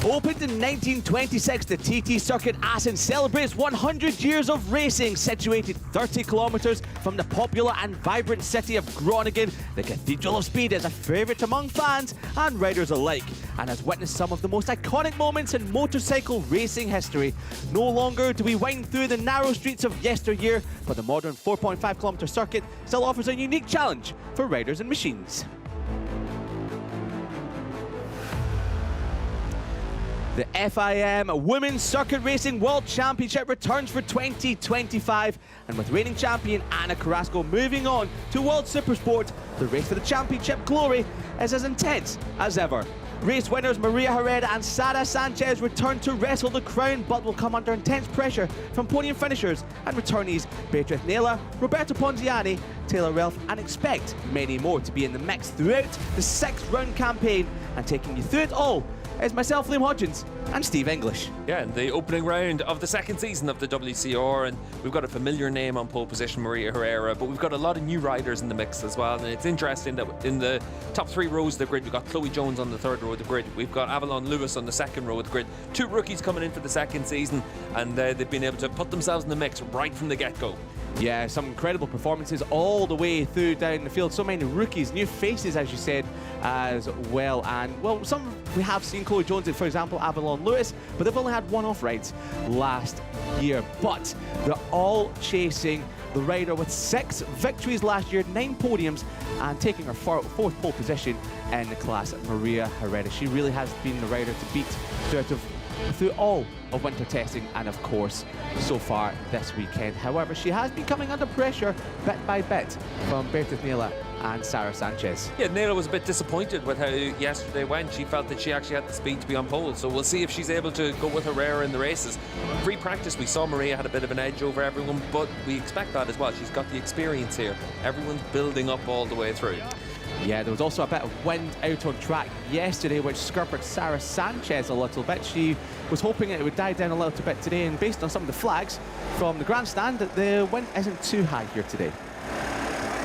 Opened in 1926, the TT Circuit Assen celebrates 100 years of racing. Situated 30 kilometres from the popular and vibrant city of Groningen, the Cathedral of Speed is a favourite among fans and riders alike, and has witnessed some of the most iconic moments in motorcycle racing history. No longer do we wind through the narrow streets of yesteryear, but the modern 4.5-kilometre circuit still offers a unique challenge for riders and machines. The FIM Women's Circuit Racing World Championship returns for 2025, and with reigning champion Ana Carrasco moving on to World Supersport, the race for the championship glory is as intense as ever. Race winners Maria Herrera and Sara Sanchez return to wrestle the crown, but will come under intense pressure from podium finishers and returnees Beatriz Nela, Roberto Ponziani, Taylor Ralph, and expect many more to be in the mix throughout the 6-round campaign. And taking you through it all is myself, Liam Hodgins, and Steve English. Yeah, the opening round of the second season of the WCR, and we've got a familiar name on pole position, Maria Herrera, but we've got a lot of new riders in the mix as well. And it's interesting that in the top 3 rows of the grid, we've got Chloe Jones on the 3rd row of the grid, we've got Avalon Lewis on the 2nd row of the grid, 2 rookies coming in for the second season, and they've been able to put themselves in the mix right from the get-go. Yeah, some incredible performances all the way through down the field. So many rookies, new faces, as you said, as well. And, well, some we have seen Chloe Jones in, for example, Avalon Lewis, but they've only had one-off rides last year. But they're all chasing the rider with 6 victories last year, 9 podiums, and taking her 4th pole position in the class, Maria Herrera. She really has been the rider to beat through all of winter testing, and of course so far this weekend. However, she has been coming under pressure bit by bit from Beatriz Nela and Sara Sanchez. Yeah, Nela was a bit disappointed with how yesterday went. She felt that she actually had the speed to be on pole, so we'll see if she's able to go with Herrera in the races. Pre-practice we saw Maria had a bit of an edge over everyone, but we expect that as well. She's got the experience here. Everyone's building up all the way through. Yeah, there was also a bit of wind out on track yesterday, which scuppered Sara Sanchez a little bit. She was hoping it would die down a little bit today, and based on some of the flags from the grandstand, the wind isn't too high here today.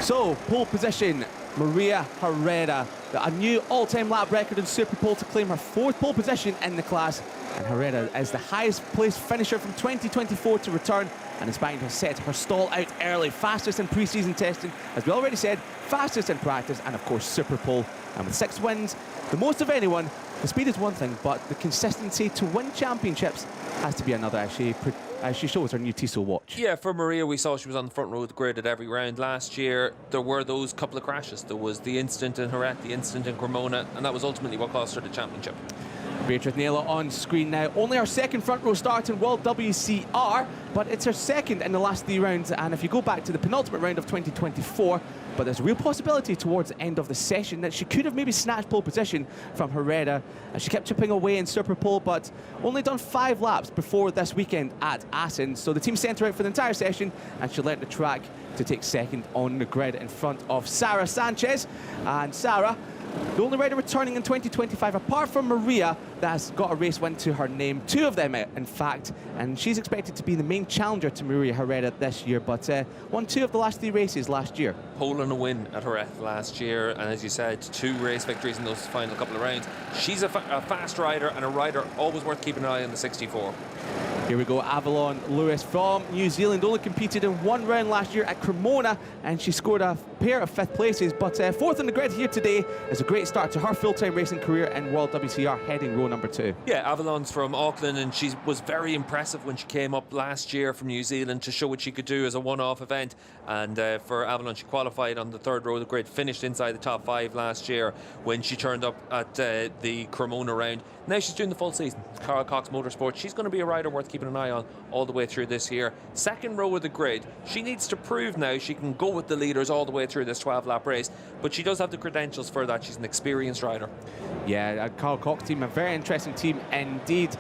So, pole position, Maria Herrera, a new all-time lap record in Super Pole to claim her 4th pole position in the class. And Herrera is the highest placed finisher from 2024 to return, and inspiring to set her stall out early. Fastest in pre-season testing, as we already said, fastest in practice, and of course Super Pole. And with 6 wins, the most of anyone, the speed is one thing, but the consistency to win championships has to be another, as she shows her new Tissot watch. Yeah, for Maria, we saw she was on the front row of the grid at every round. Last year, there were those couple of crashes. There was the incident in Jerez, the incident in Cremona, and that was ultimately what cost her the championship. Beatriz Nela on screen now. Only her 2nd front row start in World WCR, but it's her 2nd in the last 3 rounds. And if you go back to the penultimate round of 2024, but there's a real possibility towards the end of the session that she could have maybe snatched pole position from Herrera. And she kept chipping away in Super Pole, but only done 5 laps before this weekend at Assen. So the team sent her out for the entire session, and she led the track to take 2nd on the grid in front of Sara Sanchez. And Sara, the only rider returning in 2025, apart from Maria, that has got a race win to her name. 2 of them, in fact, and she's expected to be the main challenger to Maria Herrera this year, but won 2 of the last 3 races last year. Pole and a win at Jerez last year, and as you said, 2 race victories in those final couple of rounds. She's a fast rider, and a rider always worth keeping an eye on the 64. Here we go, Avalon Lewis from New Zealand only competed in 1 round last year at Cremona, and she scored a pair of 5th places, but 4th on the grid here today is a great start to her full-time racing career in World WCR, heading row number 2. Yeah, Avalon's from Auckland, and she was very impressive when she came up last year from New Zealand to show what she could do as a one-off event. And for Avalon, she qualified on the 3rd row of the grid, finished inside the top 5 last year when she turned up at the Cremona round. Now she's doing the full season. Carl Cox Motorsports, she's going to be a rider worth keeping an eye on all the way through this year. 2nd row of the grid, she needs to prove now she can go with the leaders all the way through this 12-lap race, but she does have the credentials for that. She's an experienced rider. Yeah, Carl Cox team, a very interesting team indeed.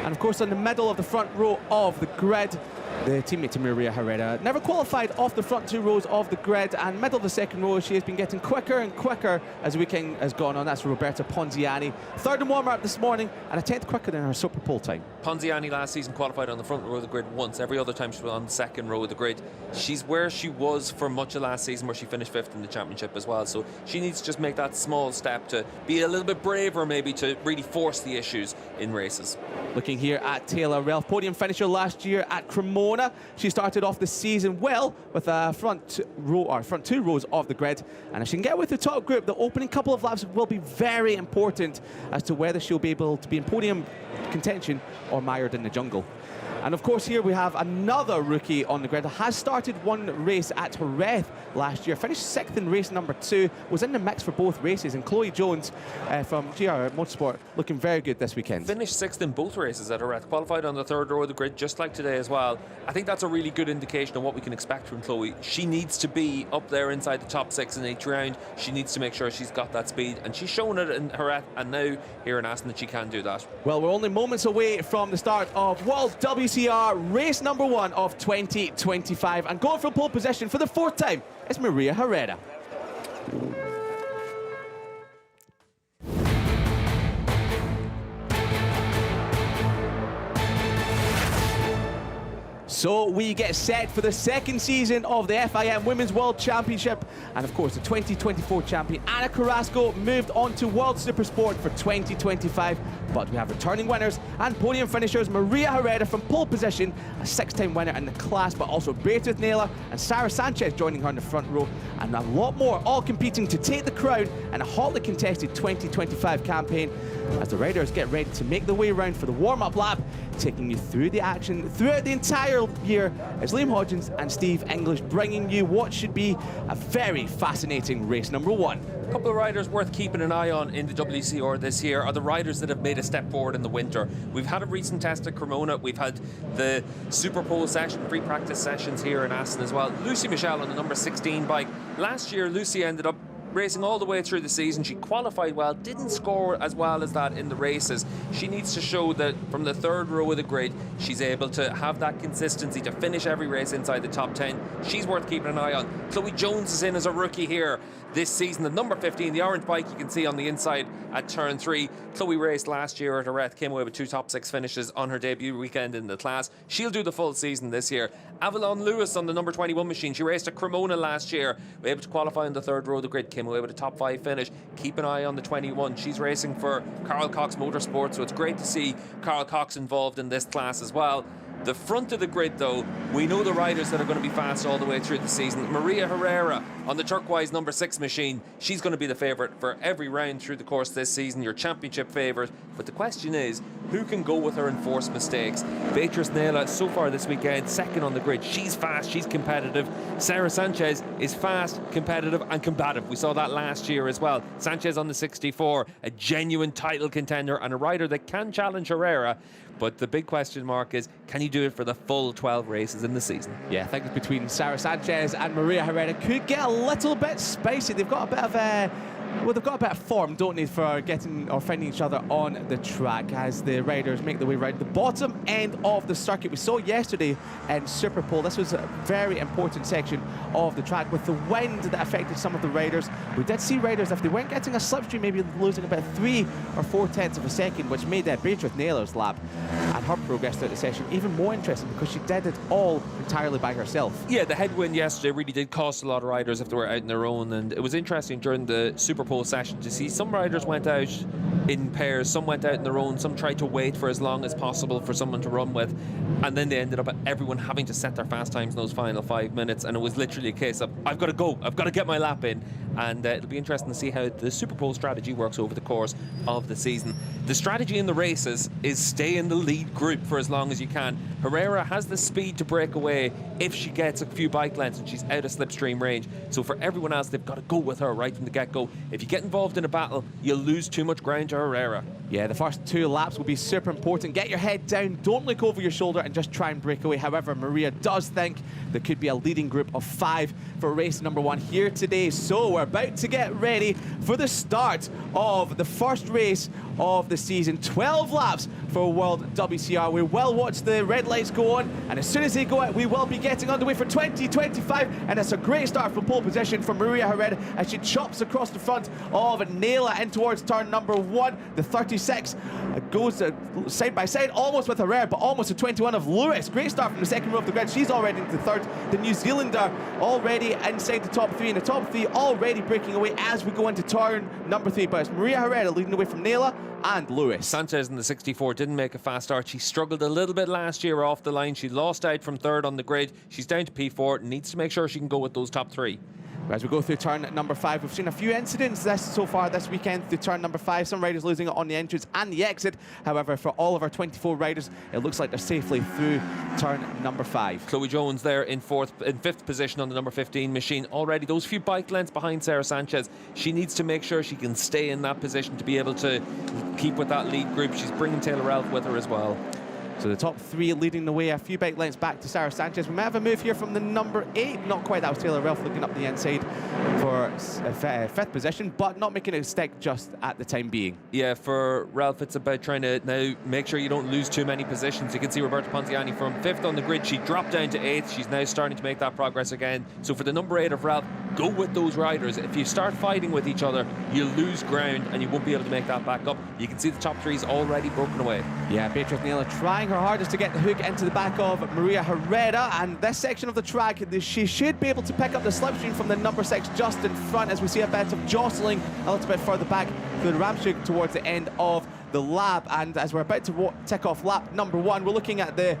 And of course, in the middle of the front row of the grid, the teammate to Maria Herrera never qualified off the front 2 rows of the grid, and middle of the 2nd row she has been getting quicker and quicker as the weekend has gone on. That's Roberta Ponziani, 3rd in warm-up this morning and a 10th quicker than her Super Pole time. Ponziani last season qualified qualified on the front row of the grid once. Every other time she was on the second row of the grid. She's where she was for much of last season, where she finished 5th in the championship as well. So she needs to just make that small step to be a little bit braver, maybe, to really force the issues in races. Looking here at Taylor Ralph, podium finisher last year at Cremona. She started off the season well with a front two rows of the grid, and if she can get with the top group, the opening couple of laps will be very important as to whether she'll be able to be in podium contention or mired in the jungle. And of course here we have another rookie on the grid who has started one race at Jerez last year, finished 6th in race number 2, was in the mix for both races, and Chloe Jones from GR Motorsport looking very good this weekend. Finished 6th in both races at Jerez, qualified on the 3rd row of the grid just like today as well. I think that's a really good indication of what we can expect from Chloe. She needs to be up there inside the top 6 in each round. She needs to make sure she's got that speed, and she's shown it in Jerez and now here in Aston that she can do that. Well, we're only moments away from the start of World WCR race number 1 of 2025, and going for pole position for the 4th time is Maria Herrera. So we get set for the 2nd season of the FIM Women's World Championship, and of course the 2024 champion Ana Carrasco moved on to World Supersport for 2025, but we have returning winners and podium finishers Maria Herrera from pole position, a 6-time winner in the class, but also Beatriz Naylor and Sarah Sanchez joining her in the front row, and a lot more all competing to take the crown in a hotly contested 2025 campaign as the riders get ready to make their way around for the warm-up lap. Taking you through the action throughout the entire year is Liam Hodgins and Steve English, bringing you what should be a very fascinating race number 1. A couple of riders worth keeping an eye on in the WCR this year are the riders that have made a step forward in the winter. We've had a recent test at Cremona. We've had the Super Pole session, free practice sessions here in Aston as well. Lucy Michelle on the number 16 bike. Last year, Lucy ended up racing all the way through the season. She qualified well, didn't score as well as that in the races. She needs to show that from the 3rd row of the grid, she's able to have that consistency to finish every race inside the top 10. She's worth keeping an eye on. Chloe Jones is in as a rookie here this season. The number 15, the orange bike you can see on the inside at turn 3. Chloe raced last year at Jerez, came away with 2 top 6 finishes on her debut weekend in the class. She'll do the full season this year. Avalon Lewis on the number 21 machine. She raced at Cremona last year, able to qualify on the 3rd row of the grid, came away with a top 5 finish. Keep an eye on the 21. She's racing for Carl Cox Motorsport, so it's great to see Carl Cox involved in this class as well. The front of the grid, though, we know the riders that are going to be fast all the way through the season. Maria Herrera on the turquoise number 6 machine. She's going to be the favourite for every round through the course this season, your championship favourite. But the question is, who can go with her and force mistakes? Beatriz Naylor, so far this weekend, 2nd on the grid. She's fast, she's competitive. Sarah Sanchez is fast, competitive and combative. We saw that last year as well. Sanchez on the 64, a genuine title contender and a rider that can challenge Herrera. But the big question mark is, can you do it for the full 12 races in the season? Yeah, I think it's between Sarah Sanchez and Maria Herrera could get a little bit spicy. They've got a bit of they've got a bit of form, don't they, for getting or finding each other on the track as the riders make their way around the bottom end of the circuit. We saw yesterday in Super Pole, this was a very important section of the track with the wind that affected some of the riders. We did see riders, if they weren't getting a slipstream, maybe losing about 3 or 4 tenths of a second, which made Beatriz Naylor's lap and her progress throughout the session even more interesting because she did it all entirely by herself. Yeah, the headwind yesterday really did cost a lot of riders if they were out on their own, and it was interesting during the Super Pole session to see some riders went out in pairs, some went out on their own, some tried to wait for as long as possible for someone to run with, and then they ended up everyone having to set their fast times in those final 5 minutes, and it was literally a case of, I've got to go, I've got to get my lap in. And it'll be interesting to see how the Super Pole strategy works over the course of the season. The strategy in the races is stay in the lead group for as long as you can. Herrera has the speed to break away if she gets a few bike lengths and she's out of slipstream range. So for everyone else, they've got to go with her right from the get-go. If you get involved in a battle, you'll lose too much ground to Herrera. Yeah, the first 2 laps will be super important. Get your head down, don't look over your shoulder and just try and break away. However, Maria does think there could be a leading group of 5 for race number 1 here today. So we're about to get ready for the start of the first race of the season. 12 laps for World WCR. We will watch the red lights go on, and as soon as they go out, we will be getting underway for 2025, and it's a great start from pole position for Maria Herrera as she chops across the front of Naylor in towards turn number 1. The 30 56 goes side by side, almost with Herrera, but almost to 21 of Lewis. Great start from the second row of the grid. She's already into third. The New Zealander already inside the top three, and the top three already breaking away as we go into turn number 3. But it's Maria Herrera leading the way from Nela and Lewis. Sanchez in the 64 didn't make a fast start. She struggled a little bit last year off the line. She lost out from third on the grid. She's down to P4, needs to make sure she can go with those top 3. As we go through turn number 5, we've seen a few incidents so far this weekend through turn number 5. Some riders losing it on the entrance and the exit. However, for all of our 24 riders, it looks like they're safely through turn number 5. Chloe Jones there in 5th position on the number 15 machine. Already those few bike lengths behind Sarah Sanchez. She needs to make sure she can stay in that position to be able to keep with that lead group. She's bringing Taylor Ralph with her as well. So the top 3 leading the way, a few bike lengths back to Sarah Sanchez. We might have a move here from the number 8. Not quite, that was Taylor Ralph looking up the inside for 5th position, but not making it stick just at the time being. Yeah, for Ralph, it's about trying to now make sure you don't lose too many positions. You can see Roberta Ponziani from 5th on the grid. She dropped down to 8th. She's now starting to make that progress again. So for the number 8 of Ralph, go with those riders. If you start fighting with each other, you'll lose ground and you won't be able to make that back up. You can see the top 3 is already broken away. Yeah, Beatrice Naylor trying her hardest to get the hook into the back of Maria Herrera, and this section of the track, she should be able to pick up the slipstream from the number 6 just in front, as we see a bit of jostling a little bit further back through the ramp chute towards the end of the lap. And as we're about to tick off lap number 1, we're looking at the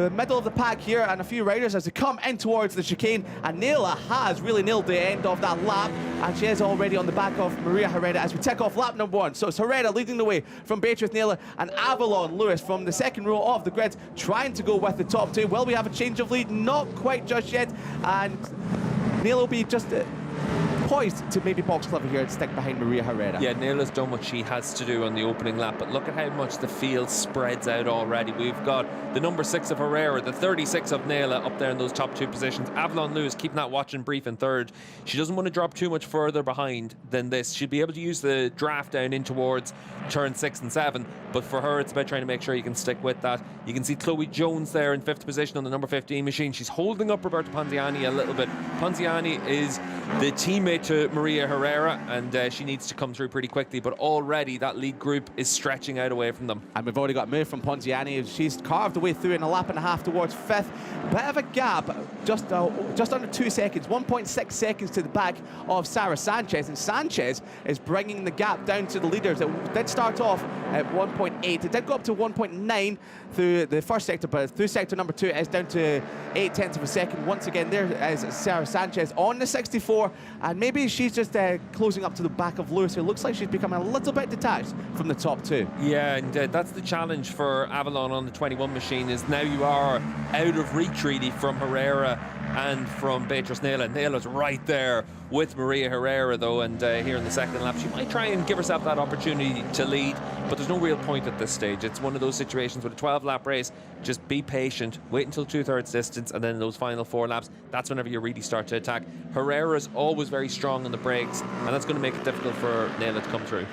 middle of the pack here and a few riders as they come in towards the chicane, and Nela has really nailed the end of that lap, and she is already on the back of Maria Herrera as we tick off lap number 1. So it's Herrera leading the way from Beatrice Naylor, and Avalon Lewis from the second row of the grid trying to go with the top 2. Will we have a change of lead? Not quite just yet, and Naylor will be just poised to maybe box clever here and stick behind Maria Herrera. Yeah, Nayla's done what she has to do on the opening lap, but look at how much the field spreads out already. We've got the number 6 of Herrera, the 36 of Nayla up there in those top 2 positions. Avalon Lewis keeping that watch and brief in 3rd. She doesn't want to drop too much further behind than this. She'll be able to use the draft down in towards turn 6 and 7, but for her it's about trying to make sure you can stick with that. You can see Chloe Jones there in 5th position on the number 15 machine. She's holding up Roberta Ponziani a little bit. Ponziani is the teammate to Maria Herrera, and she needs to come through pretty quickly, but already that lead group is stretching out away from them. And we've already got a move from Ponziani. She's carved away through in a lap and a half towards 5th. Bit of a gap, just under 2 seconds, 1.6 seconds to the back of Sarah Sanchez, and Sanchez is bringing the gap down to the leaders. It did start off at 1.8. It did go up to 1.9 through the first sector, but through sector number 2 it's down to 0.8 of a second. Once again, there is Sarah Sanchez on the 64, and maybe she's just closing up to the back of Lewis, who looks like she's becoming a little bit detached from the top 2. Yeah, and that's the challenge for Avalon on the 21 machine, is now you are out of reach really from Herrera and from Beatrice Naylor. Naylor's right there with Maria Herrera though, and here in the second lap she might try and give herself that opportunity to lead, but there's no real point at this stage. It's one of those situations with a 12-lap race. Just be patient, wait until 2/3 distance, and then those final 4 laps, that's whenever you really start to attack. Herrera's always very strong on the brakes, and that's going to make it difficult for Naylor to come through.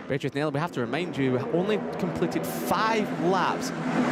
Beatrice Naylor, we have to remind you, only completed 5 laps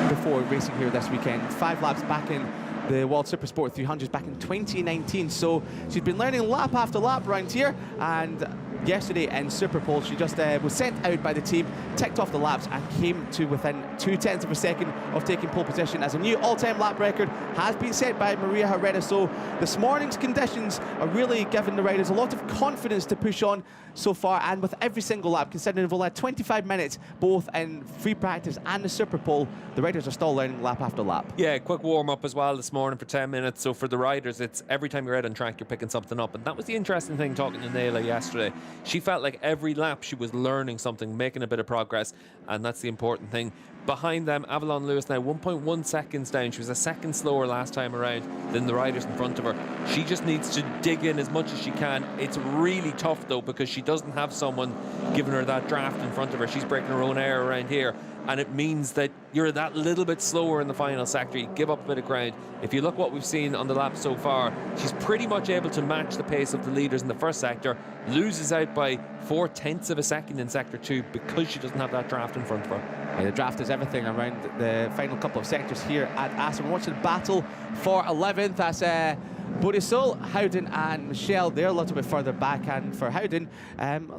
before racing here this weekend. 5 laps back in the World Supersport 300s back in 2019. So she's been learning lap after lap around here, and yesterday in Superpole she just was sent out by the team, ticked off the laps, and came to within 0.2 of a second of taking pole position as a new all-time lap record has been set by Maria Herrera. So this morning's conditions are really giving the riders a lot of confidence to push on so far, and with every single lap, considering they've only had 25 minutes both in free practice and the Superpole, the riders are still learning lap after lap. Yeah, quick warm-up as well this morning for 10 minutes. So for the riders, it's every time you're out on track you're picking something up, and that was the interesting thing talking to Nayla yesterday. She felt like every lap she was learning something, making a bit of progress, and that's the important thing. Behind them, Avalon Lewis now 1.1 seconds down. She was a second slower last time around than the riders in front of her. She just needs to dig in as much as she can. It's really tough though, because she doesn't have someone giving her that draft in front of her. She's breaking her own air around here, and it means that you're that little bit slower in the final sector. You give up a bit of ground. If you look what we've seen on the lap so far, she's pretty much able to match the pace of the leaders in the first sector, loses out by 0.4 of a second in sector 2 because she doesn't have that draft in front of her. Yeah, the draft is everything around the final couple of sectors here at Assen. We're watching the battle for 11th as Borisol, Howden and Michelle, they're a little bit further back, and for Howden,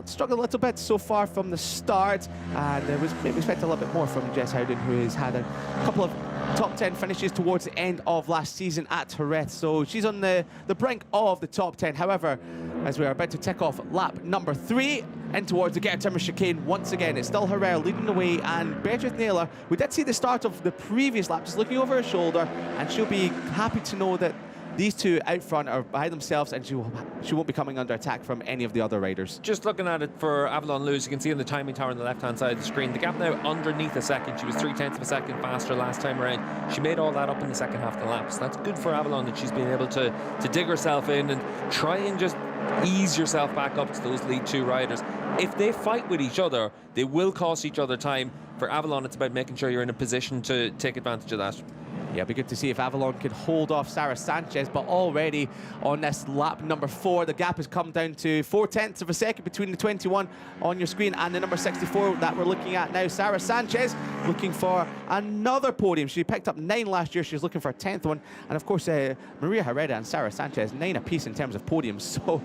struggled a little bit so far from the start, and there was maybe expected a little bit more from Jess Howden, who has had a couple of top 10 finishes towards the end of last season at Jerez, so she's on the brink of the top 10. However, as we are about to tick off lap number 3 in towards the Get Timber chicane once again, it's still Herrera leading the way, and Beatrice Naylor, we did see the start of the previous lap just looking over her shoulder, and she'll be happy to know that these two out front are by themselves, and she won't be coming under attack from any of the other riders. Just looking at it for Avalon Lewis, you can see on the timing tower on the left-hand side of the screen, the gap now underneath a second. She was 0.3 of a second faster last time around. She made all that up in the second half of the lap, so that's good for Avalon that she's been able to dig herself in and try and just ease yourself back up to those lead 2 riders. If they fight with each other, they will cost each other time. For Avalon, it's about making sure you're in a position to take advantage of that. Yeah, it'd be good to see if Avalon could hold off Sarah Sanchez, but already on this lap number 4, the gap has come down to 0.4 of a second between the 21 on your screen and the number 64 that we're looking at now. Sarah Sanchez looking for another podium. She picked up 9 last year. She's looking for a 10th one. And of course, Maria Herrera and Sarah Sanchez, 9 apiece in terms of podiums. So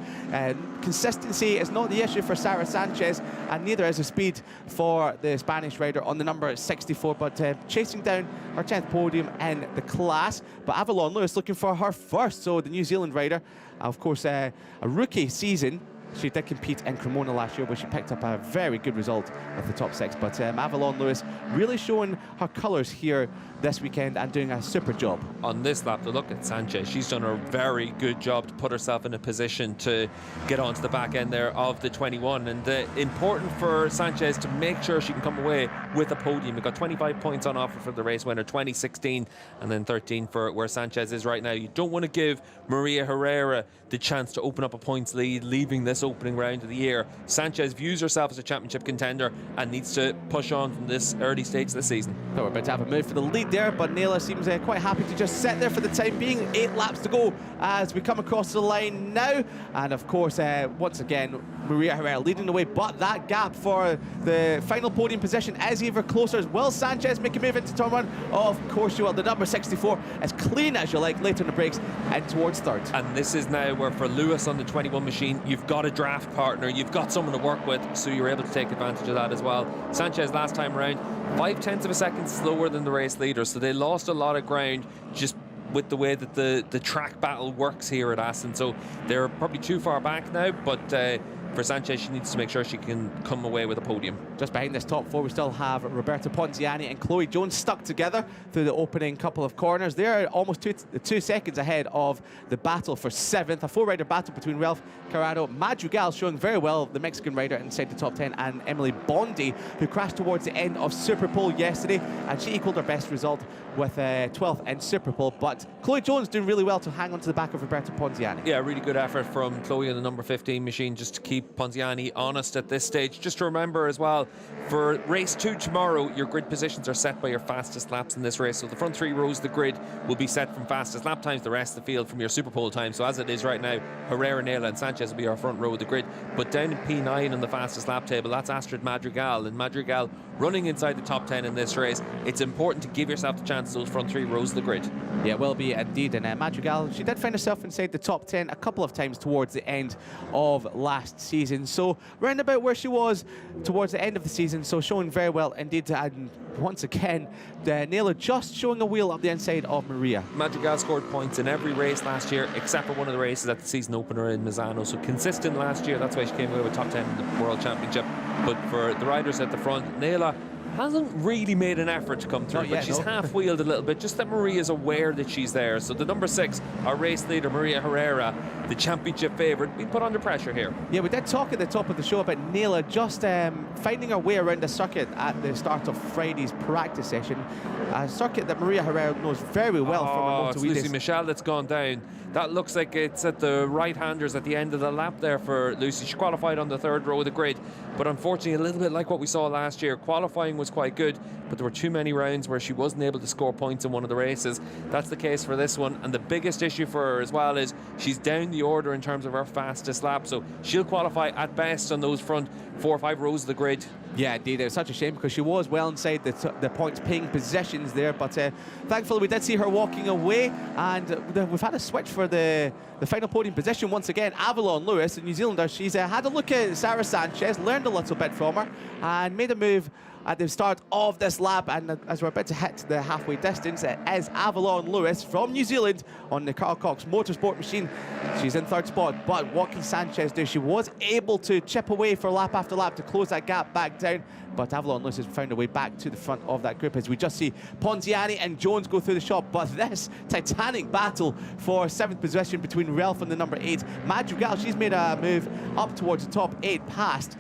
consistency is not the issue for Sarah Sanchez, and neither is the speed for the Spanish rider on the number 64, but chasing down her 10th podium in the class. But Avalon Lewis looking for her first, so the New Zealand rider, of course, a rookie season. She did compete in Cremona last year, where she picked up a very good result with the top 6. But Avalon Lewis really showing her colours here this weekend and doing a super job. On this lap, to look at Sanchez, she's done a very good job to put herself in a position to get onto the back end there of the 21. And important for Sanchez to make sure she can come away with a podium. We've got 25 points on offer for the race winner, 2016, and then 13 for where Sanchez is right now. You don't want to give Maria Herrera the chance to open up a points lead, leaving this opening round of the year. Sanchez views herself as a championship contender and needs to push on from this early stage of the season. So we're about to have a move for the lead there, but Naylor seems quite happy to just sit there for the time being. 8 laps to go as we come across the line now, and of course once again Maria Herrera leading the way, but that gap for the final podium position is even closer. Will Sanchez make a move into turn 1? Of course you will. The number 64 as clean as you like later in the brakes and towards third. And this is now where for Lewis on the 21 machine, you've got a draft partner, you've got someone to work with, so you're able to take advantage of that as well. Sanchez last time around 0.5 of a second slower than the race leader, so they lost a lot of ground just with the way that the track battle works here at Aston. So they're probably too far back now, but for Sanchez, she needs to make sure she can come away with a podium. Just behind this top 4, we still have Roberta Ponziani and Chloe Jones stuck together through the opening couple of corners. They're almost 2 seconds ahead of the battle for 7th. A 4-rider battle between Ralph Carrado, Madrigal showing very well, the Mexican rider inside the top 10, and Emily Bondi, who crashed towards the end of Superpole yesterday, and she equalled her best result with 12th in Superpole. But Chloe Jones doing really well to hang on to the back of Roberta Ponziani. Yeah, really good effort from Chloe in the number 15 machine just to keep Ponziani honest at this stage. Just to remember as well, for race 2 tomorrow, your grid positions are set by your fastest laps in this race. So the front 3 rows of the grid will be set from fastest lap times, the rest of the field from your Superpole time. So as it is right now, Herrera, Naylor and Sanchez will be our front row of the grid. But down in P9 on the fastest lap table, that's Astrid Madrigal, and Madrigal running inside the top 10 in this race. It's important to give yourself the chance those front 3 rows of the grid. Yeah, it will be indeed. And Madrigal, she did find herself inside the top 10 a couple of times towards the end of last season. So round about where she was towards the end of the season, so showing very well indeed. And once again, Naylor just showing a wheel up the inside of Maria. Madrigal scored points in every race last year, except for one of the races at the season opener in Misano. So consistent last year, that's why she came away with top 10 in the World Championship. But for the riders at the front, Naylor hasn't really made an effort to come through, but she's half-wheeled a little bit, just that Maria's aware that she's there. So the number 6, our race leader, Maria Herrera, the championship favourite, we put under pressure here. Yeah, we did talk at the top of the show about Naylor just finding her way around the circuit at the start of Friday's practice session. A circuit that Maria Herrera knows very well from her Moto it's Lucy Michelle that's gone down. That looks like it's at the right-handers at the end of the lap there for Lucy. She qualified on the 3rd row of the grid, but unfortunately a little bit like what we saw last year. Qualifying was quite good, but there were too many rounds where she wasn't able to score points in one of the races. That's the case for this one, and the biggest issue for her as well is she's down the order in terms of her fastest lap, so she'll qualify at best on those front 4 or 5 rows of the grid Yeah, indeed. It was such a shame because she was well inside the points paying positions there. But thankfully, we did see her walking away. And we've had a switch for the final podium position once again. Avalon Lewis, the New Zealander, she's had a look at Sarah Sanchez, learned a little bit from her, and made a move at the start of this lap. And as we're about to hit the halfway distance, it is Avalon Lewis from New Zealand on the Carl Cox Motorsport machine. She's in third spot, but what can Sanchez do? She was able to chip away for lap after lap to close that gap back down, but Avalon Lewis has found a way back to the front of that group as we just see Ponziani and Jones go through the shop. But this titanic battle for 7th position between Ralph and the number 8. Madrigal, she's made a move up towards the top 8 past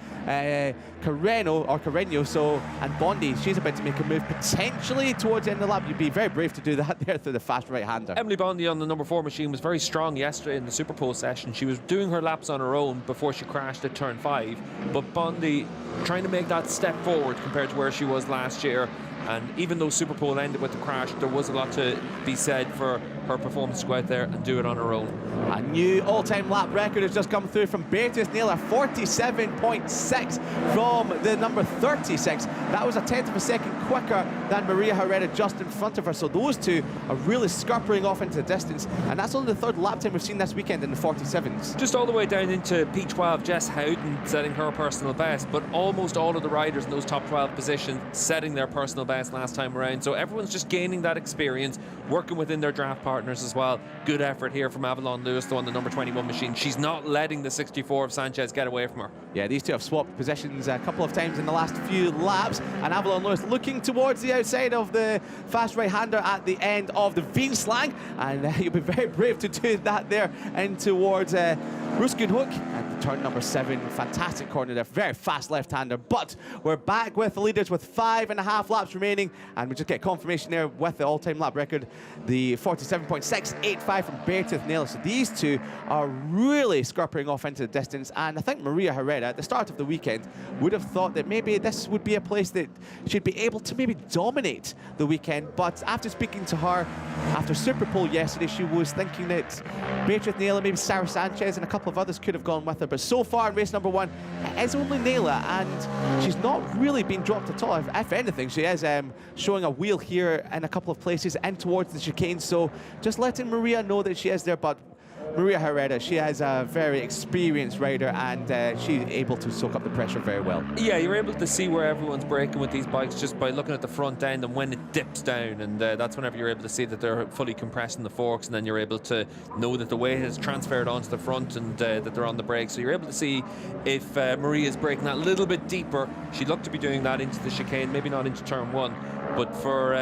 Carreño, and Bondi, she's about to make a move potentially towards the end of the lap. You'd be very brave to do that there through the fast right-hander. Emily Bondi on the number 4 machine was very strong yesterday in the Super Pole session. She was doing her laps on her own before she crashed at turn 5, but Bondi trying to make that step forward compared to where she was last year. And even though Super Pole ended with the crash, there was a lot to be said for her performance to go out there and do it on her own. A new all-time lap record has just come through from Beatrice Naylor, 47.6 from the number 36. That was a 1/10 of a second quicker than Maria Herrera just in front of her. So those two are really scurpering off into the distance. And that's only the 3rd lap time we've seen this weekend in the 47s. Just all the way down into P12, Jess Howden setting her personal best, but almost all of the riders in those top 12 positions setting their personal best last time around. So everyone's just gaining that experience, working within their draft partners as well. Good effort here from Avalon Lewis, though, on the number 21 machine. She's not letting the 64 of Sanchez get away from her. Yeah, these two have swapped positions a couple of times in the last few laps, and Avalon Lewis looking towards the outside of the fast right-hander at the end of the Veenslang, and you'll be very brave to do that there in towards Ruskenhoek at turn number 7. Fantastic corner there, very fast left-hander. But we're back with the leaders with 5.5 laps remaining, and we just get confirmation there with the all-time lap record, the 47.685 from Beatrice Naylor. So these two are really scurpering off into the distance, and I think Maria Herrera at the start of the weekend would have thought that maybe this would be a place that she'd be able to maybe dominate the weekend. But after speaking to her after Super Pole yesterday, she was thinking that Beatrice Naylor, maybe Sarah Sanchez and a couple of others could have gone with her. But so far in race number 1, it is only Naylor, and she's not really been dropped at all. If anything, she is showing a wheel here in a couple of places and towards the chicane. So just letting Maria know that she is there. But Maria Herrera, she is a very experienced rider, and she's able to soak up the pressure very well. Yeah, you're able to see where everyone's braking with these bikes just by looking at the front end and when it dips down, and that's whenever you're able to see that they're fully compressing the forks, and then you're able to know that the weight has transferred onto the front and that they're on the brakes. So you're able to see if Maria's braking that little bit deeper. She looked to be doing that into the chicane, maybe not into turn 1. But for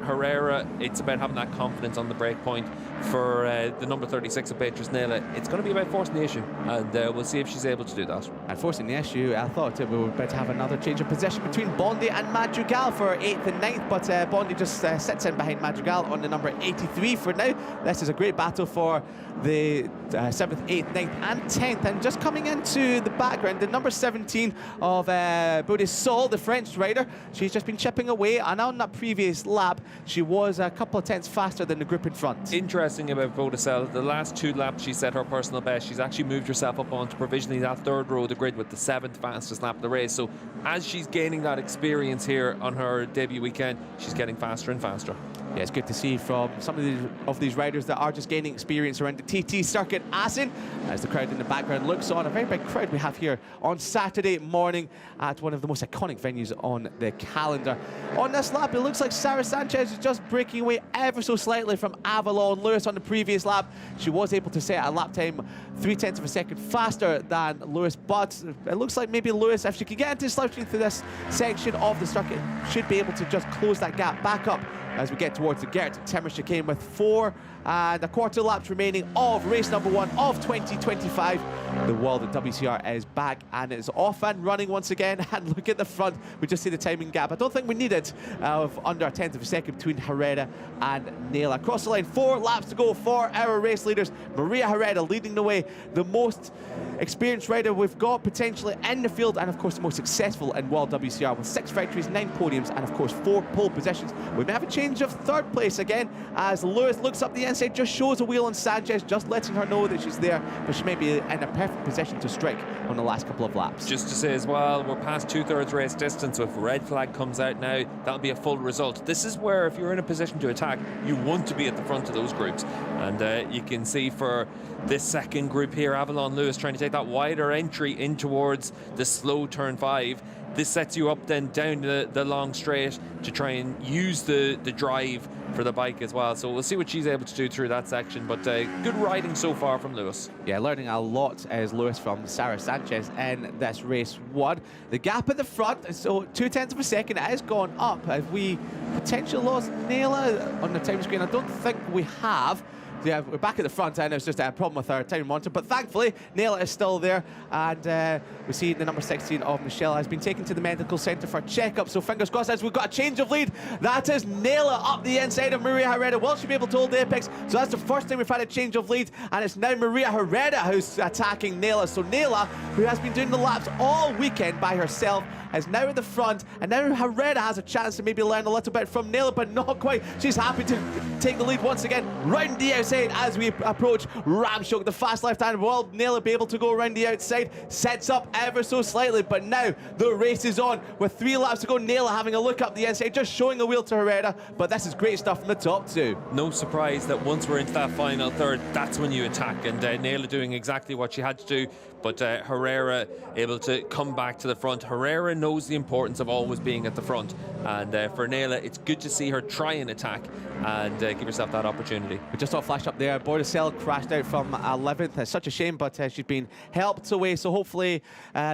Herrera, it's about having that confidence on the brake point. For the number 36 of Beatrice Naylor, it's going to be about forcing the issue, and we'll see if she's able to do that. And forcing the issue, I thought we were about to have another change of position between Bondi and Madrigal for 8th and 9th, but Bondi just sits in behind Madrigal on the number 83 for now. This is a great battle for the 7th, 8th, 9th and 10th. And just coming into the background, the number 17 of Bodisol, the French rider, she's just been chipping away, and on that previous lap she was a couple of tenths faster than the group in front. Interesting about Bodisol, the last 2 laps she set her personal best. She's actually moved herself up onto provisionally that 3rd row of the grid with the 7th fastest lap of the race. So as she's gaining that experience here on her debut weekend, she's getting faster and faster. Yeah, it's good to see from some of these riders that are just gaining experience around the TT circuit. Assen, as the crowd in the background looks on, a very big crowd we have here on Saturday morning at one of the most iconic venues on the calendar. On this lap, it looks like Sarah Sanchez is just breaking away ever so slightly from Avalon Lewis on the previous lap. She was able to set a lap time 0.3 of a second faster than Lewis, but it looks like maybe Lewis, if she can get into slipstream through this section of the circuit, should be able to just close that gap back up as we get towards the Gert Timmer chicane with 4.25 laps remaining of race number 1 of 2025. The world at WCR is back and it's off and running once again. And look at the front, we just see the timing gap. I don't think we need it of under 1/10 of a second between Herrera and Naylor. Across the line, 4 laps to go for our race leaders. Maria Herrera leading the way, the most experienced rider we've got potentially in the field, and of course the most successful in World WCR with 6 victories, 9 podiums, and of course 4 pole positions. We may have a change change of third place again as Lewis looks up the inside, just shows a wheel on Sanchez, just letting her know that she's there, but she may be in a perfect position to strike on the last couple of laps. Just to say as well, we're past 2/3 race distance, so if a red flag comes out now, that'll be a full result. This is where, if you're in a position to attack, you want to be at the front of those groups. And you can see for this second group here, Avalon Lewis trying to take that wider entry in towards the slow turn 5. This sets you up then down the long straight to try and use the drive for the bike as well. So we'll see what she's able to do through that section. But good riding so far from Lewis. Yeah, learning a lot as Lewis from Sarah Sanchez in this race 1. The gap at the front, so 0.2 of a second, it has gone up. Have we potentially lost Nayla on the time screen? I don't think we have. Yeah, we're back at the front end. It's just a problem with our time monitor, but thankfully Nayla is still there, and we see the number 16 of Michelle has been taken to the medical centre for checkup, so fingers crossed as we've got a change of lead. That is Nayla up the inside of Maria Herrera. Will she be able to hold the apex? So that's the first time we've had a change of lead, and it's now Maria Herrera who's attacking Nayla. So Nayla, who has been doing the laps all weekend by herself, is now at the front, and now Herrera has a chance to maybe learn a little bit from Nayla, but not quite. She's happy to take the lead once again, round the outside as we approach Ramshock. The fast left-hand, will Nayla be able to go around the outside? Sets up ever so slightly, but now the race is on with 3 laps to go. Nayla having a look up the inside, just showing a wheel to Herrera, but this is great stuff from the top 2. No surprise that once we're into that final third, that's when you attack, and Nayla doing exactly what she had to do, but Herrera able to come back to the front. Herrera knows the importance of always being at the front, and for Nayla, it's good to see her try and attack and give herself that opportunity. We just saw a flash up there. Bordicell crashed out from 11th. It's such a shame, but she's been helped away, so hopefully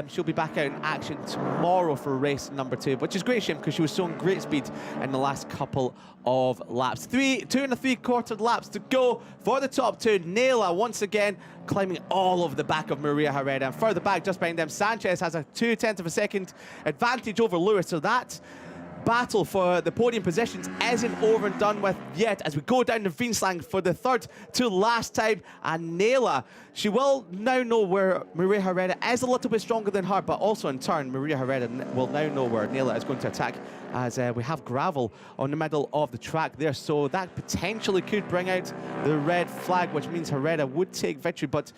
she'll be back out in action tomorrow for race number 2, which is great shame because she was showing great speed in the last couple of laps. 2 3/4 laps to go for the top 2. Nayla once again climbing all over the back of Maria Herrera, and further back just behind them Sanchez has a 0.2 of a second advantage over Lewis, so that battle for the podium positions isn't over and done with yet as we go down the Veenslang for the third to last time. And Nayla, she will now know where Maria Herrera is a little bit stronger than her, but also in turn Maria Herrera will now know where Nayla is going to attack, as we have gravel on the middle of the track there, so that potentially could bring out the red flag, which means Herrera would take victory, but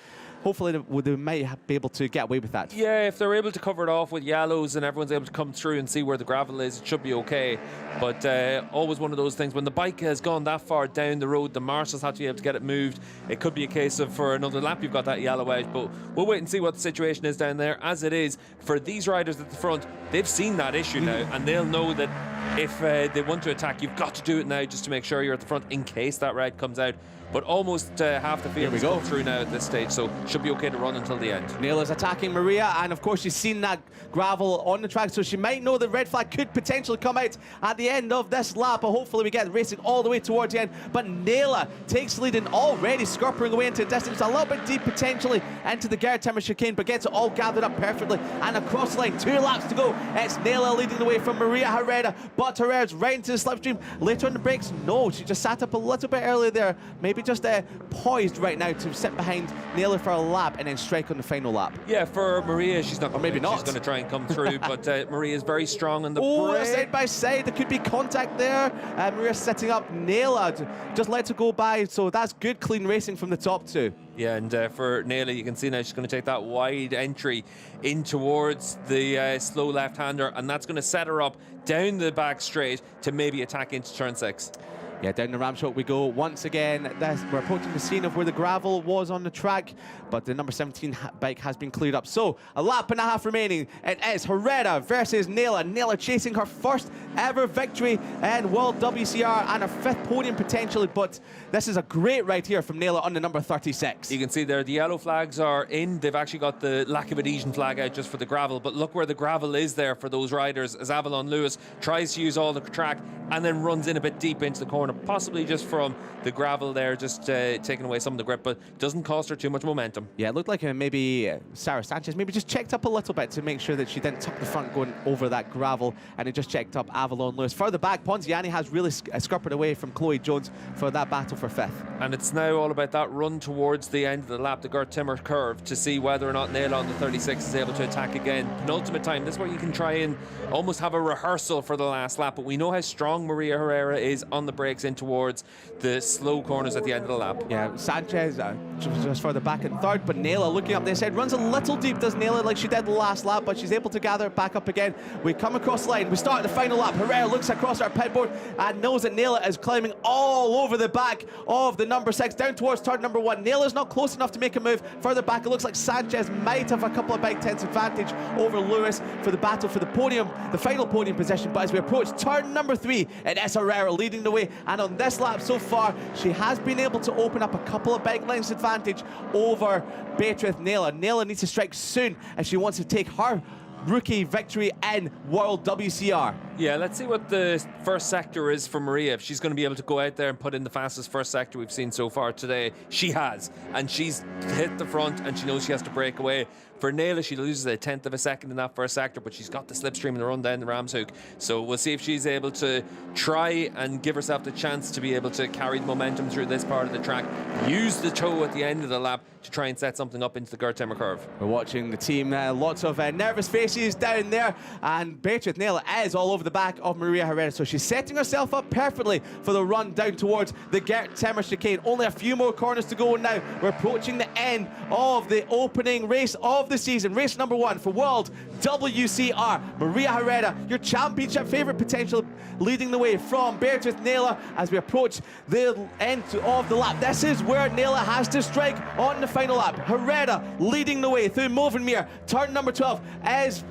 hopefully they might be able to get away with that. Yeah, if they're able to cover it off with yellows and everyone's able to come through and see where the gravel is, it should be okay. But always one of those things, when the bike has gone that far down the road, the marshals have to be able to get it moved. It could be a case of for another lap you've got that yellow out, but we'll wait and see what the situation is down there. As it is, for these riders at the front, they've seen that issue now, and they'll know that if they want to attack, you've got to do it now just to make sure you're at the front in case that red comes out. But almost half the field has come through now at this stage, so should be okay to run until the end. Nayla's attacking Maria, and of course she's seen that gravel on the track, so she might know the red flag could potentially come out at the end of this lap, but hopefully we get racing all the way towards the end. But Nayla takes lead and already skirpering away into the distance, a little bit deep potentially into the Gerthammer chicane, but gets it all gathered up perfectly and across the line. 2 laps to go. It's Nayla leading the way from Maria Herrera, but Herrera's right into the slipstream. Later on the brakes, no, she just sat up a little bit earlier there, maybe just poised right now to sit behind Nayla for a lap and then strike on the final lap. Yeah, for Maria, she's not. Or maybe not. She's going to try and come through, but Maria is very strong on the brake. Side by side, there could be contact there. Maria setting up Nayla, just lets her go by, so that's good clean racing from the top 2. Yeah, and for Nayla, you can see now she's going to take that wide entry in towards the slow left-hander, and that's going to set her up down the back straight to maybe attack into turn 6. Yeah, down the Ramshock we go once again. We're approaching the scene of where the gravel was on the track, but the number 17 bike has been cleared up. So, a lap and a half remaining. It is Herrera versus Nayla. Nayla chasing her first ever victory in World WCR and her 5th podium potentially, but this is a great ride here from Nayla on the number 36. You can see there the yellow flags are in. They've actually got the lack of adhesion flag out just for the gravel, but look where the gravel is there for those riders as Avalon Lewis tries to use all the track and then runs in a bit deep into the corner. corner, possibly just from the gravel there, just taking away some of the grip, but doesn't cost her too much momentum. Yeah, it looked like maybe Sarah Sanchez maybe just checked up a little bit to make sure that she didn't tuck the front going over that gravel, and it just checked up Avalon Lewis. Further back, Ponziani has really scuppered away from Chloe Jones for that battle for 5th. And it's now all about that run towards the end of the lap, the Gert Timmer curve, to see whether or not Naila on the 36 is able to attack again. Penultimate time, this is where you can try and almost have a rehearsal for the last lap, but we know how strong Maria Herrera is on the brakes in towards the slow corners at the end of the lap. Yeah, Sanchez just further back in 3rd, but Naila looking up the side, runs a little deep, does Naila, like she did the last lap, but she's able to gather it back up again. We come across the line, we start the final lap. Herrera looks across our pit board and knows that Naila is climbing all over the back of the number 6, down towards turn number 1. Naila's not close enough to make a move. Further back, it looks like Sanchez might have a couple of bike tenths advantage over Lewis for the battle for the podium, the final podium position. But as we approach turn number 3, it is Herrera leading the way. And on this lap so far, she has been able to open up a couple of bike lengths advantage over Beatrice Naila. Naila needs to strike soon if she wants to take her rookie victory in World WCR. Yeah, let's see what the first sector is for Maria. If she's going to be able to go out there and put in the fastest first sector we've seen so far today. She has, and she's hit the front and she knows she has to break away. For Naila, she loses a 1/10 of a second in that first sector, but she's got the slipstream and the run down the Rams hook. So we'll see if she's able to try and give herself the chance to be able to carry the momentum through this part of the track. Use the toe at the end of the lap to try and set something up into the Gert Timmer curve. We're watching the team, lots of nervous faces down there, and Beatrice Naila is all over the back of Maria Herrera, so she's setting herself up perfectly for the run down towards the Gert Timmer chicane. Only a few more corners to go now. We're approaching the end of the opening race of the season, race number 1 for World WCR. Maria Herrera, your championship favourite potential, leading the way from Beatrice Naila as we approach the end of the lap. This is where Naila has to strike on the final lap. Herrera leading the way through Movenmere. Turn number 12. Is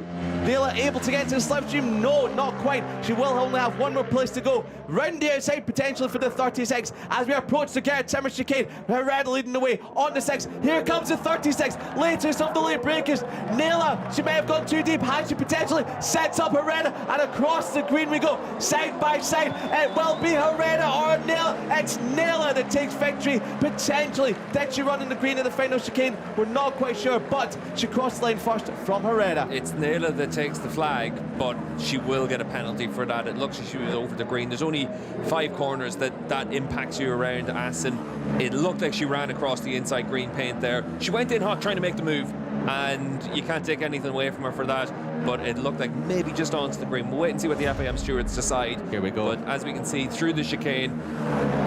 Naila able to get into the slipstream? No, not quite. She will only have one more place to go. Round the outside potentially for the 36 as we approach the Gert Timmer chicane. Herrera leading the way on the 6. Here comes the 36, latest of the late breakers. Naila, she may have gone too deep. Has she potentially sets up Herrera, and across the green we go, side by side. It will be Herrera or Naila. It's Naila that takes victory potentially. Did she run in the green in the final chicane? We're not quite sure, but she crossed the line first from Herrera. It's Naila that takes the flag, but she will get a penalty for that. It looks like she was over the green. There's only 5 corners that impacts you around Aston. It looked like she ran across the inside green paint there. She went in hot trying to make the move, and you can't take anything away from her for that, but it looked like maybe just onto the green. We'll wait and see what the FIM stewards decide. Here we go. But as we can see through the chicane,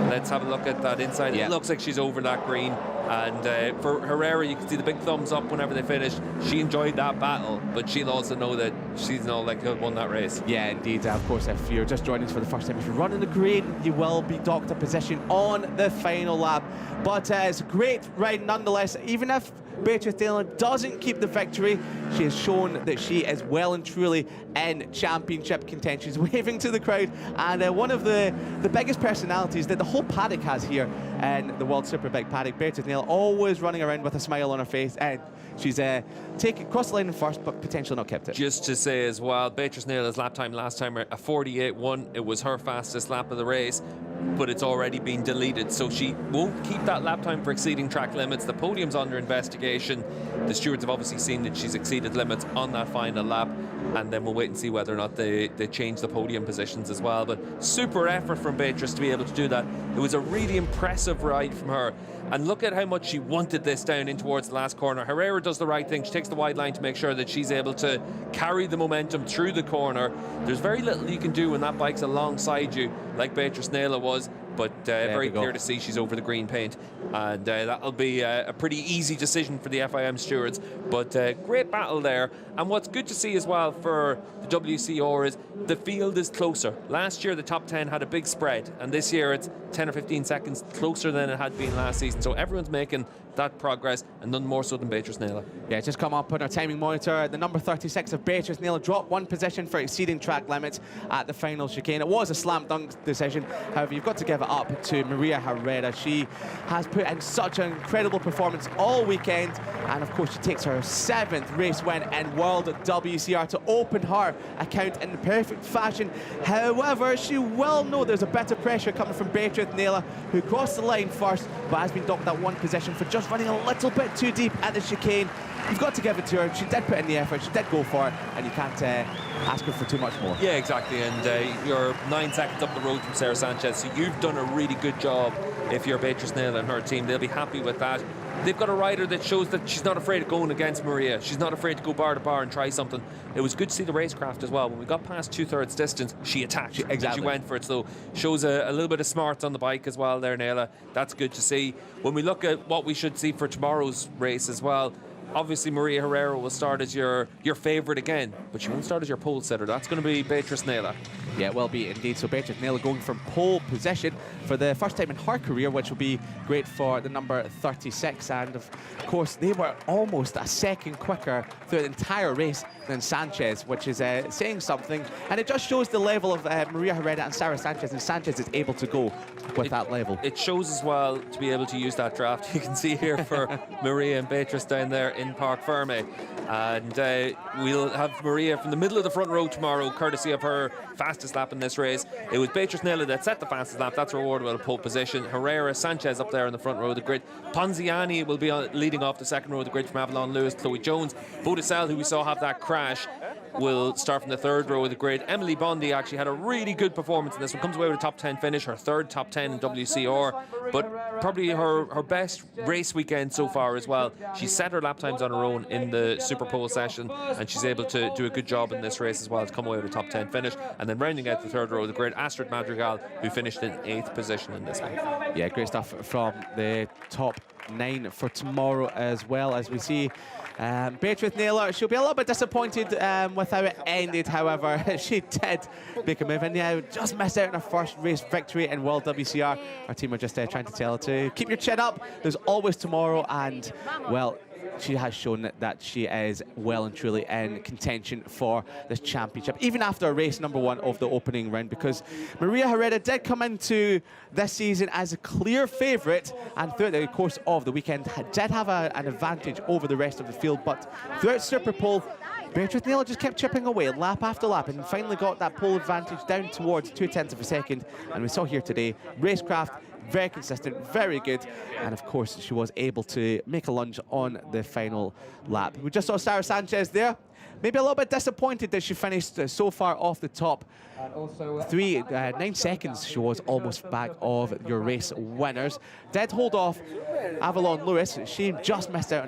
let's have a look at that inside. Yeah. It looks like she's over that green. And for Herrera, you can see the big thumbs up whenever they finish. She enjoyed that battle, but she'll also know that she's not like won that race. Yeah, indeed. Of course, if you're just joining us for the first time, if you're running the green, you will be docked a position on the final lap. But it's a great ride nonetheless. Even if Beatrice Naila doesn't keep the victory, she has shown that she is well and truly in championship contention. She's waving to the crowd, and one of the biggest personalities that the whole paddock has here in the World Superbike paddock, Beatrice Naila, always running around with a smile on her face, and she's taken cross the line in first, but potentially not kept it. Just to say as well, Beatrice Naila's lap time last time, a 48.1. It was her fastest lap of the race, but it's already been deleted, so she won't keep that lap time for exceeding track limits. The podium's under investigation. The stewards have obviously seen that she's exceeded limits on that final lap, and then we'll wait and see whether or not they change the podium positions as well. But super effort from Beatrice to be able to do that. It was a really impressive ride from her, and look at how much she wanted this down in towards the last corner. Herrera does the right thing. She takes the wide line to make sure that she's able to carry the momentum through the corner. There's very little you can do when that bike's alongside you, like Beatrice Naila was, but very clear to see she's over the green paint, and that'll be a pretty easy decision for the FIM stewards. But great battle there, and what's good to see as well for the WCR is the field is closer. Last year the top 10 had a big spread, and this year it's 10 or 15 seconds closer than it had been last season. So everyone's making that progress, and none more so than Beatrice Naylor. Yeah, just come up on our timing monitor. The number 36 of Beatrice Naylor dropped 1 position for exceeding track limits at the final chicane. It was a slam dunk decision. However, you've got to give it up to Maria Herrera. She has put in such an incredible performance all weekend, and of course she takes her 7th race win in World WCR to open her account in the perfect fashion. However, she will know there's a bit of pressure coming from Beatrice Naylor, who crossed the line first but has been docked at 1 position for just running a little bit too deep at the chicane. You've got to give it to her. She did put in the effort, she did go for it, and you can't ask her for too much more. Yeah, exactly, and you're 9 seconds up the road from Sarah Sanchez, so you've done a really good job. If you're Beatrice Naylor and her team, they'll be happy with that. They've got a rider that shows that she's not afraid of going against Maria. She's not afraid to go bar to bar and try something. It was good to see the racecraft as well. When we got past 2/3 distance, she attacked. Exactly. She went for it. So shows a little bit of smarts on the bike as well there, Naila. That's good to see. When we look at what we should see for tomorrow's race as well, obviously Maria Herrera will start as your favourite again, but she won't start as your pole sitter. That's going to be Beatrice Naylor. Yeah, it will be indeed. So Beatrice Naylor going from pole position for the first time in her career, which will be great for the number 36. And of course, they were almost a second quicker through the entire race than Sanchez, which is saying something. And it just shows the level of Maria Herrera and Sarah Sanchez, and Sanchez is able to go with that level. It shows as well to be able to use that draft. You can see here for Maria and Beatrice down there in Parc Ferme. And we'll have Maria from the middle of the front row tomorrow, courtesy of her fastest lap in this race. It was Beatrice Naylor that set the fastest lap. That's rewarded with a pole position. Herrera, Sanchez up there in the front row of the grid. Ponziani will be leading off the second row of the grid from Avalon Lewis. Chloe Jones. Bodicel, who we saw have that crash, will start from the third row of the grid. Emily Bondi actually had a really good performance in this one. Comes away with a top 10 finish, her 3rd top 10 in WCR, but probably her best race weekend so far as well. She set her lap times on her own in the Super Pole session, and she's able to do a good job in this race as well to come away with a top 10 finish. And then rounding out the third row of the grid, Astrid Madrigal, who finished in 8th position in this one. Yeah, great stuff from the top 9 for tomorrow, as well as we see Beatrice Naylor. She'll be a little bit disappointed with how it ended. However, she did make a move, and yeah, just missed out on her first race victory in World WCR. Our team are just trying to tell her to keep your chin up. There's always tomorrow, and well, she has shown that she is well and truly in contention for this championship, even after race number 1 of the opening round, because Maria Herrera did come into this season as a clear favourite, and throughout the course of the weekend did have an advantage over the rest of the field. But throughout Super Pole, Beatrice Naylor just kept chipping away lap after lap, and finally got that pole advantage down towards 0.2 of a second. And we saw here today, racecraft very consistent, very good, and of course she was able to make a lunge on the final lap. We just saw Sarah Sanchez there, maybe a little bit disappointed that she finished so far off the top. 9 seconds she was almost back of your race winners. Did hold off Avalon Lewis. She just missed out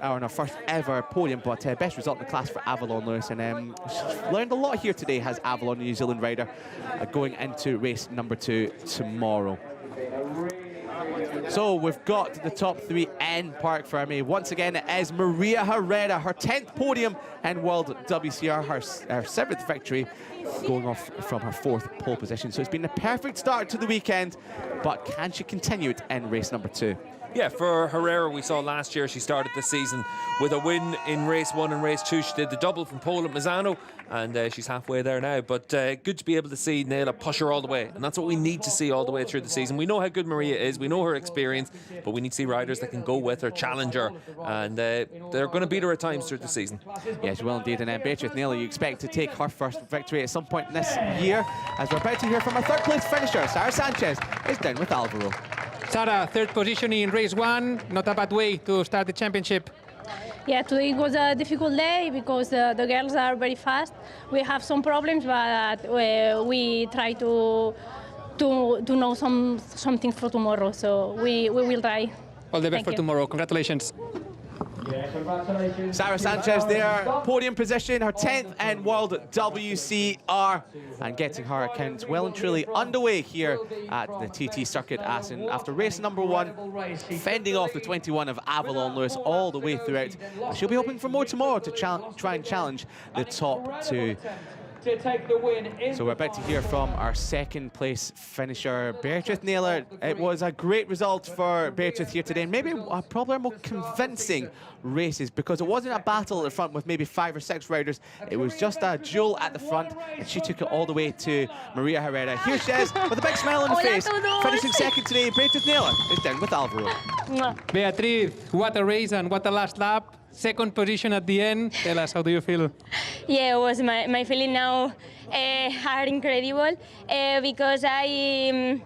on her first ever podium, but best result in the class for Avalon Lewis, and she's learned a lot here today, has Avalon, the New Zealand rider, going into race number 2 tomorrow. So we've got the top 3 in Parc Ferme. Once again, it is Maria Herrera, her 10th podium in World WCR, her 7th victory, going off from her 4th pole position. So it's been a perfect start to the weekend, but can she continue it in race number 2? Yeah, for Herrera, we saw last year she started the season with a win in race 1 and race 2. She did the double from pole at Misano, and she's halfway there now. But good to be able to see Naila push her all the way, and that's what we need to see all the way through the season. We know how good Maria is, we know her experience, but we need to see riders that can go with her, challenge her, and they're going to beat her at times through the season. Yes, well indeed. And then Beatrice Naylor, you expect to take her first victory at some point this year, as we're about to hear from our 3rd place finisher. Sarah Sanchez is down with Alvaro. Sarah, 3rd position in race 1, not a bad way to start the championship. Yeah, today was a difficult day because the girls are very fast. We have some problems, but we try to know something for tomorrow. So we will try. All the best for tomorrow. Congratulations. Sarah Sanchez there, podium position, her 10th in World WCR, and getting her account well and truly underway here at the TT Circuit Assen after race number 1, fending off the 21 of Avalon Lewis all the way throughout. She'll be hoping for more tomorrow to try and challenge the top 2. to take the win. So we're about to hear from our second place finisher, Beatrice Naylor. It was a great result for Beatrice here today, and maybe probably our more convincing races, because it wasn't a battle at the front with maybe 5 or 6 riders. It was just a duel at the front, and she took it all the way to Maria Herrera. Here she is with a big smile on her face, finishing second today. Beatrice Naylor is down with Alvaro. Beatriz, what a race and what a last lap. Second position at the end. Tell us, how do you feel? Yeah, it was my feeling now are incredible because I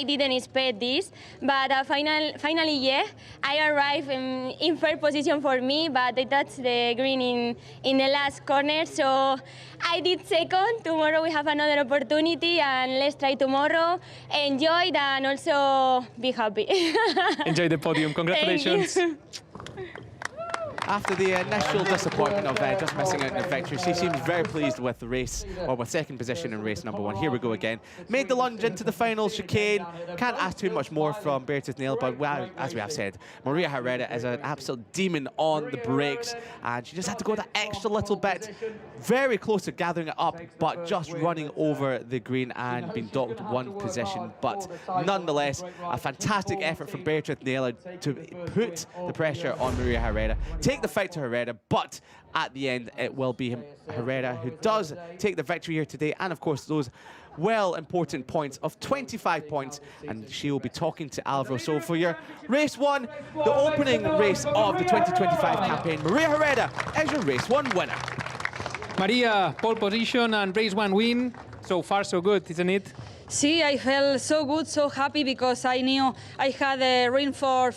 didn't expect this, but finally, yeah, I arrived in third position for me, but I touched the green in the last corner, so I did second. Tomorrow we have another opportunity, and let's try tomorrow. Enjoy it and also be happy. Enjoy the podium. Congratulations. After the initial disappointment of just missing out on the victory, she seems very pleased with the race, or with second position in race number 1. Here we go again. Made the lunge into the final chicane. Can't ask too much more from Beatrice Naylor, but as we have said, Maria Herrera is an absolute demon on the brakes, and she just had to go that extra little bit. Very close to gathering it up, but just running over the green and being docked 1 position. But nonetheless, a fantastic effort from Beatrice Naylor to put the pressure on Maria Herrera. Take the fight to Herrera, but at the end it will be Herrera who does take the victory here today, and of course those important points of 25 points, and she will be talking to Alvaro. So for your race 1, the opening race of the 2025 campaign, Maria Herrera is your race 1 winner. Maria, pole position and race 1 win. So far so good, isn't it? See, I felt so good, so happy, because I knew I had a room for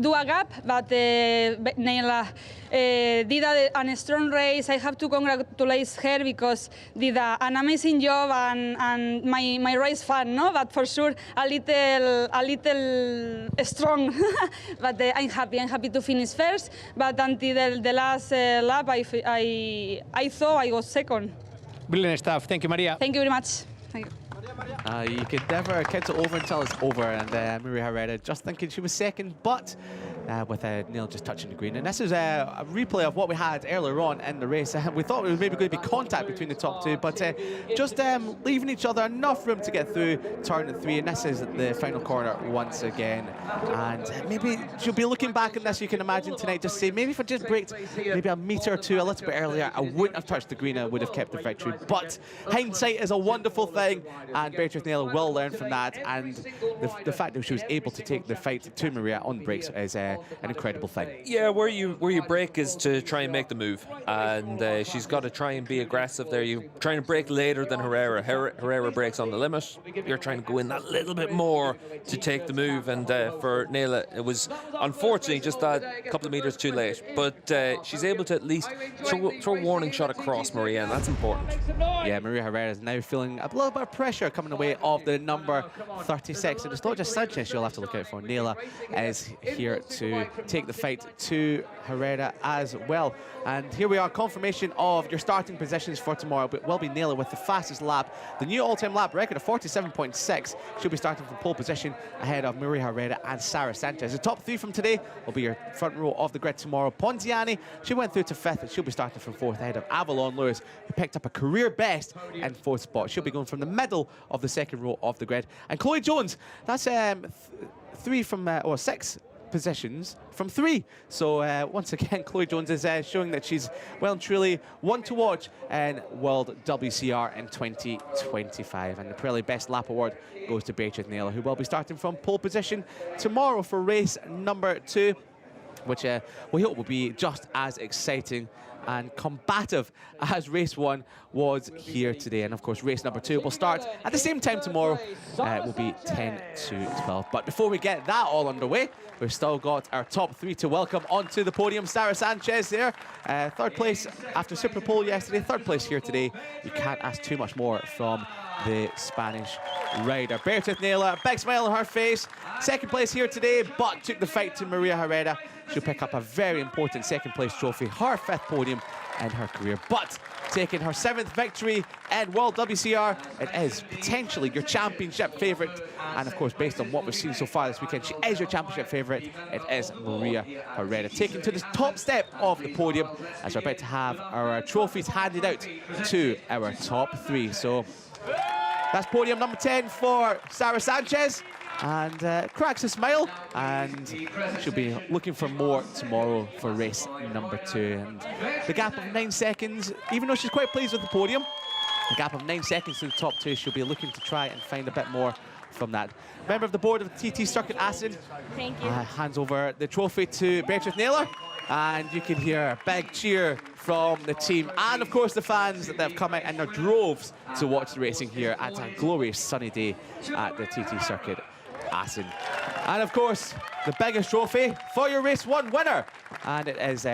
do a gap, but Nela did a strong race. I have to congratulate her because did an amazing job, and my race fun, no? But for sure a little strong. But I'm happy to finish first. But until the last lap, I thought I was second. Brilliant stuff. Thank you, Maria. Thank you very much. Thank you. You could never count it over until it's over, and Maria Herrera just thinking she was second, but with Neil just touching the green. And this is a replay of what we had earlier on in the race. We thought it was maybe going to be contact between the top 2, but just leaving each other enough room to get through turn 3, and this is the final corner once again. And maybe she'll be looking back at this, you can imagine tonight, just say, maybe if I just braked maybe a metre or 2 a little bit earlier, I wouldn't have touched the green, I would have kept the victory. But hindsight is a wonderful thing, and Beatrice Naylor will learn from that, and the fact that she was able to take the fight to Maria on the brakes is an incredible thing. Yeah, where you brake is to try and make the move, and she's got to try and be aggressive there. You're trying to brake later than Herrera. Herrera brakes on the limit. You're trying to go in that little bit more to take the move, and for Naylor it was unfortunately just that couple of meters too late, but she's able to at least throw a warning shot across Maria, and that's important. Yeah, Maria Herrera is now feeling a little bit of pressure coming away of the number 36, and it's not just Sanchez you'll have to look out for. Naylor is here to take the fight to Herrera as well. And here we are, confirmation of your starting positions for tomorrow, but will be Naylor with the fastest lap, the new all-time lap record of 47.6. She'll be starting from pole position ahead of Maria Herrera and Sarah Sanchez. The top 3 from today will be your front row of the grid tomorrow. Ponziani, she went through to 5th, and she'll be starting from 4th ahead of Avalon Lewis, who picked up a career best in 4th spot. She'll be going from the middle of the second row of the grid. And Chloe Jones, that's 6 positions from 3. So once again, Chloe Jones is showing that she's well and truly one to watch in World WCR in 2025. And the Pirelli Best Lap Award goes to Beatrice Naylor, who will be starting from pole position tomorrow for race number 2, which we hope will be just as exciting and combative as race 1 was here today. And of course, race number 2 will start at the same time tomorrow. It will be 10 to 12. But before we get that all underway, we've still got our top 3 to welcome onto the podium. Sarah Sanchez there, 3rd place after Super Pole yesterday, 3rd place here today. You can't ask too much more from the Spanish rider. Beatrice Naylor, big smile on her face, 2nd place here today, but took the fight to Maria Herrera. She'll pick up a very important 2nd place trophy, her 5th podium in her career. But taking her 7th victory in World WCR. It is potentially your championship favourite. And of course, based on what we've seen so far this weekend, she is your championship favourite. It is Maria Herrera taken to the top step of the podium as we're about to have our trophies handed out to our top 3. So that's podium number 10 for Sarah Sanchez, and cracks a smile, and she'll be looking for more tomorrow for race number 2. And the gap of 9 seconds, even though she's quite pleased with the podium, the gap of 9 seconds to the top 2, she'll be looking to try and find a bit more from that. Member of the board of the TT Circuit Assen hands over the trophy to Beatrice Naylor, and you can hear a big cheer from the team and of course the fans that have come out in their droves to watch the racing here at a glorious sunny day at the TT Circuit Assen. And of course the biggest trophy for your race 1 winner, and it is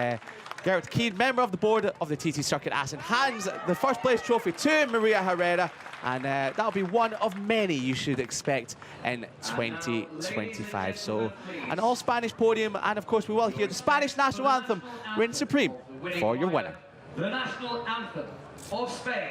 Garrett Keane, member of the board of the TT Circuit Assen, hands the first place trophy to Maria Herrera, and that'll be one of many you should expect in 2025. So an all-Spanish podium, and of course we will hear the Spanish national anthem reign supreme for your winner. The national anthem of Spain.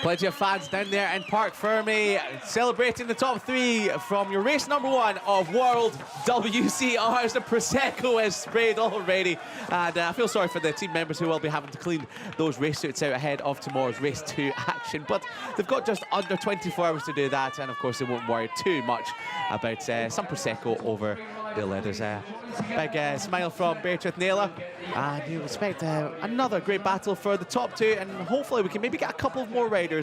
Plenty of fans down there in Park Fermi celebrating the top 3 from your race number 1 of World WCRs. The Prosecco is sprayed already, and I feel sorry for the team members who will be having to clean those race suits out ahead of tomorrow's race 2 action, but they've got just under 24 hours to do that, and of course they won't worry too much about some Prosecco over the lid. There's a big smile from Beatrice Naylor, and you expect another great battle for the top 2, and hopefully we can maybe get a couple of more riders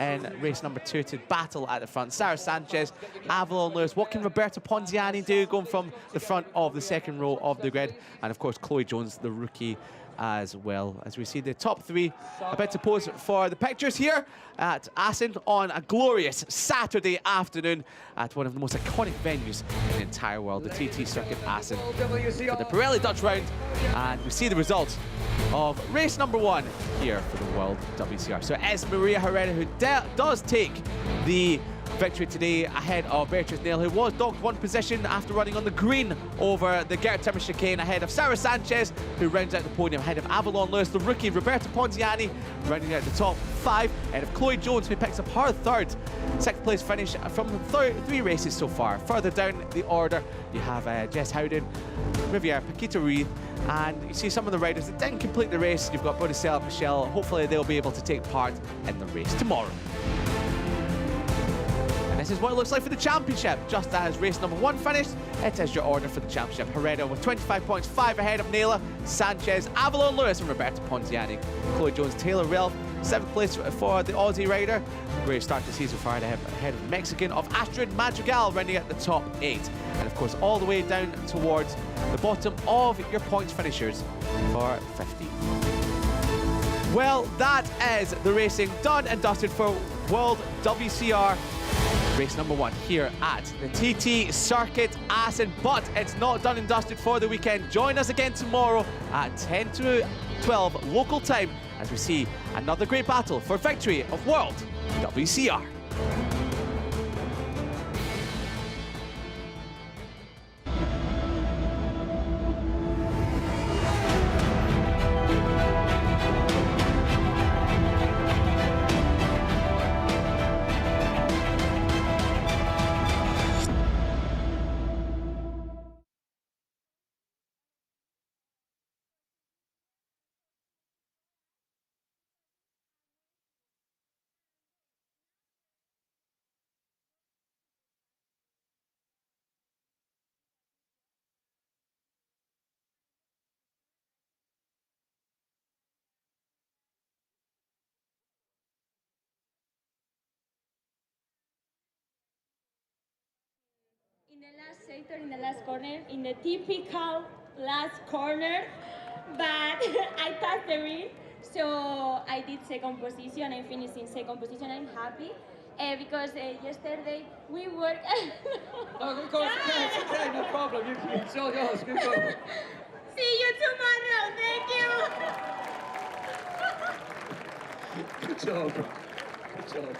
in race number 2 to battle at the front. Sarah Sanchez, Avalon Lewis. What can Roberta Ponziani do going from the front of the second row of the grid? And of course Chloe Jones, the rookie, as well, as we see the top 3 about to pose for the pictures here at Assen on a glorious Saturday afternoon at one of the most iconic venues in the entire world, the TT Circuit Assen, for the Pirelli Dutch Round. And we see the results of race number 1 here for the World WCR. So it is Maria Herrera who does take the victory today ahead of Beatrice Naylor, who was docked 1 position after running on the green over the Gert Timmer chicane, ahead of Sarah Sanchez, who rounds out the podium ahead of Avalon Lewis, the rookie Roberta Ponziani rounding out the top 5, ahead of Chloe Jones, who picks up her 6th place finish from 3 races so far. Further down the order you have Jess Howden, Riviere, Paquita Ruiz, and you see some of the riders that didn't complete the race. You've got Bodicella, Michelle. Hopefully they'll be able to take part in the race tomorrow. This is what it looks like for the championship. Just as race number 1 finished, it is your order for the championship. Herrera with 25 points, 5 ahead of Naylor, Sanchez, Avalon Lewis and Roberta Ponziani. Chloe Jones, Taylor Ralph, 7th place for the Aussie rider. Great start to the season far ahead of the Mexican of Astrid Madrigal, rounding at the top 8. And of course all the way down towards the bottom of your points finishers for 50. Well, that is the racing done and dusted for World WCR race number 1 here at the TT Circuit Assen, but it's not done and dusted for the weekend. Join us again tomorrow at 10 to 12 local time as we see another great battle for victory of World WCR. the last sector, in the last corner, in the typical last corner, but I touched the rim, so I did second position. I finished in second position. I'm happy because yesterday we worked. Oh, of course, it's okay, no problem. It's all yours. Good going. See you tomorrow. Thank you. Good job. Good job.